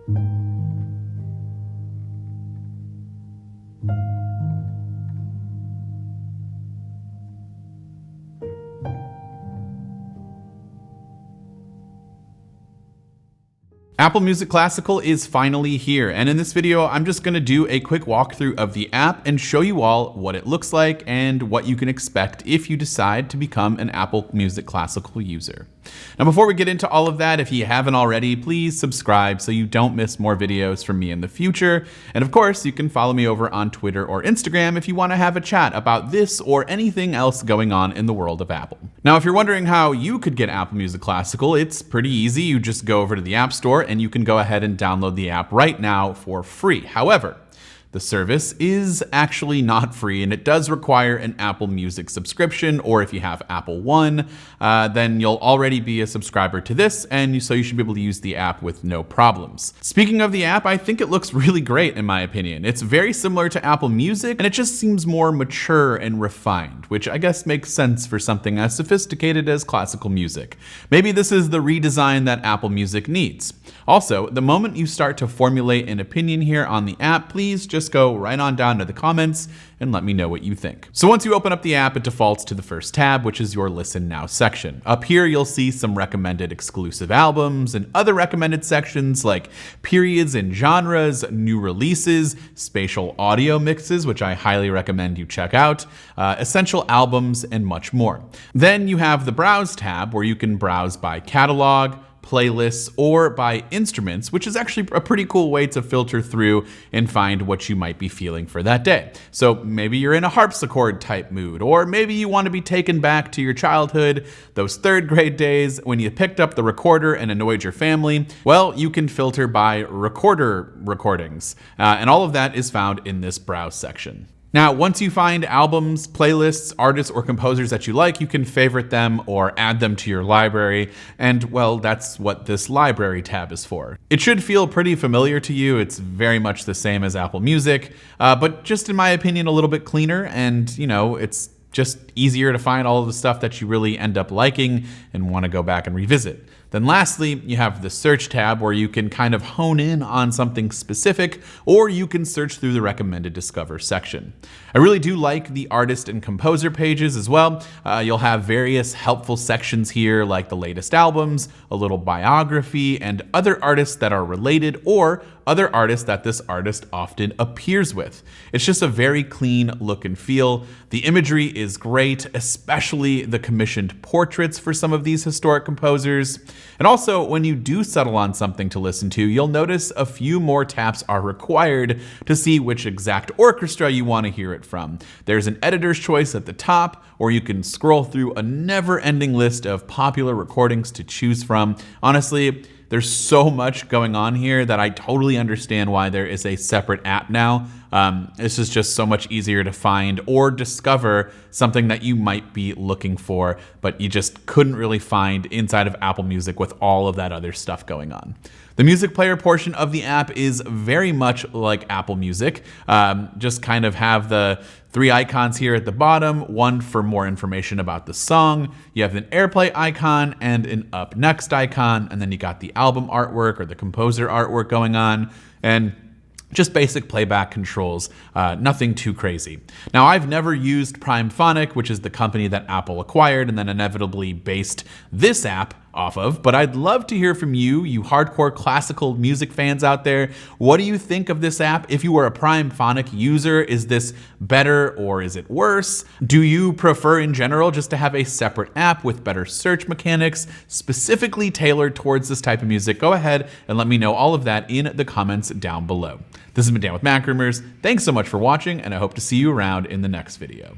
Apple Music Classical is finally here, and in this video I'm just going to do a quick walkthrough of the app and show you all what it looks like and what you can expect if you decide to become an Apple Music Classical user. Now before we get into all of that, if you haven't already, please subscribe so you don't miss more videos from me in the future. And of course, you can follow me over on Twitter or Instagram if you want to have a chat about this or anything else going on in the world of Apple. Now if you're wondering how you could get Apple Music Classical, it's pretty easy. You just go over to the App Store and you can go ahead and download the app right now for free. However, the service is actually not free, and it does require an Apple Music subscription, or if you have Apple One, then you'll already be a subscriber to this, and so you should be able to use the app with no problems. Speaking of the app, I think it looks really great in my opinion. It's very similar to Apple Music, and it just seems more mature and refined, which I guess makes sense for something as sophisticated as classical music. Maybe this is the redesign that Apple Music needs. Also, the moment you start to formulate an opinion here on the app, please just go right on down to the comments and let me know what you think. So once you open up the app, it defaults to the first tab, which is your Listen Now section. Up here, you'll see some recommended exclusive albums and other recommended sections like periods and genres, new releases, spatial audio mixes, which I highly recommend you check out, essential albums, and much more. Then you have the Browse tab, where you can browse by catalog, playlists, or by instruments, which is actually a pretty cool way to filter through and find what you might be feeling for that day. So maybe you're in a harpsichord type mood, or maybe you want to be taken back to your childhood, those third grade days when you picked up the recorder and annoyed your family. Well, you can filter by recorder recordings, and all of that is found in this Browse section. Now, once you find albums, playlists, artists, or composers that you like, you can favorite them or add them to your library, and well, that's what this library tab is for. It should feel pretty familiar to you. It's very much the same as Apple Music, but just in my opinion, a little bit cleaner, and it's just easier to find all of the stuff that you really end up liking and want to go back and revisit. Then lastly, you have the Search tab, where you can kind of hone in on something specific, or you can search through the recommended Discover section. I really do like the artist and composer pages as well. You'll have various helpful sections here, like the latest albums, a little biography, and other artists that are related, or other artists that this artist often appears with. It's just a very clean look and feel. The imagery is great, especially the commissioned portraits for some of these historic composers. And also, when you do settle on something to listen to, you'll notice a few more taps are required to see which exact orchestra you want to hear it from. There's an editor's choice at the top, or you can scroll through a never-ending list of popular recordings to choose from. Honestly, there's so much going on here that I totally understand why there is a separate app now. This is just so much easier to find or discover something that you might be looking for, but you just couldn't really find inside of Apple Music with all of that other stuff going on. The music player portion of the app is very much like Apple Music. Just kind of have the three icons here at the bottom, one for more information about the song. You have an AirPlay icon and an Up Next icon, and then you got the album artwork or the composer artwork going on, and just basic playback controls, nothing too crazy. Now, I've never used PrimePhonic, which is the company that Apple acquired and then inevitably based this app off of, but I'd love to hear from you hardcore classical music fans out there. What do you think of this app? If you were a PrimePhonic user, is this better or is it worse? Do you prefer in general just to have a separate app with better search mechanics specifically tailored towards this type of music? Go ahead and let me know all of that in the comments down below. This has been Dan with Mac Rumors. Thanks so much for watching, and I hope to see you around in the next video.